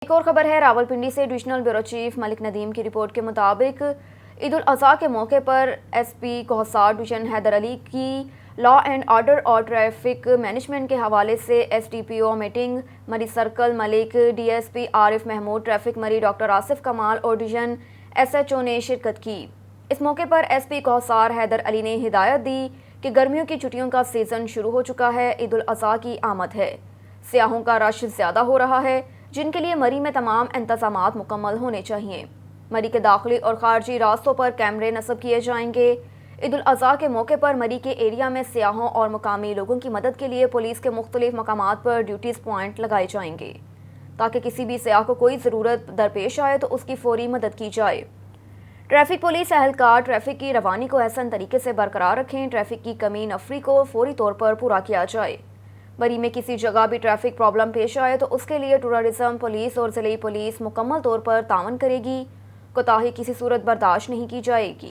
ایک اور خبر ہے راولپنڈی سے ڈویژنل بیورو چیف ملک ندیم کی رپورٹ کے مطابق عید الاضحیٰ کے موقع پر ایس پی کوہسار ڈویژن حیدر علی کی لا اینڈ آرڈر اور ٹریفک مینجمنٹ کے حوالے سے ایس ڈی پی او میٹنگ مری سرکل ملک، ڈی ایس پی عارف محمود، ٹریفک مری ڈاکٹر آصف کمال اور ڈویژن ایس ایچ او نے شرکت کی۔ اس موقع پر ایس پی کوہسار حیدر علی نے ہدایت دی کہ گرمیوں کی چھٹیوں کا سیزن شروع ہو چکا ہے، عید الاضحیٰ کی آمد ہے، سیاحوں کا رش زیادہ ہو رہا ہے، جن کے لیے مری میں تمام انتظامات مکمل ہونے چاہئیں۔ مری کے داخلی اور خارجی راستوں پر کیمرے نصب کیے جائیں گے۔ عید الاضحیٰ کے موقع پر مری کے ایریا میں سیاحوں اور مقامی لوگوں کی مدد کے لیے پولیس کے مختلف مقامات پر ڈیوٹیز پوائنٹ لگائے جائیں گے تاکہ کسی بھی سیاح کو کوئی ضرورت درپیش آئے تو اس کی فوری مدد کی جائے۔ ٹریفک پولیس اہلکار ٹریفک کی روانی کو احسن طریقے سے برقرار رکھیں، ٹریفک کی کمی نفری کو فوری طور پر پورا کیا جائے۔ مری میں کسی جگہ بھی ٹریفک پرابلم پیش آئے تو اس کے لیے ٹورازم پولیس اور ضلعی پولیس مکمل طور پر تعاون کرے گی، کوتاہی کسی صورت برداشت نہیں کی جائے گی۔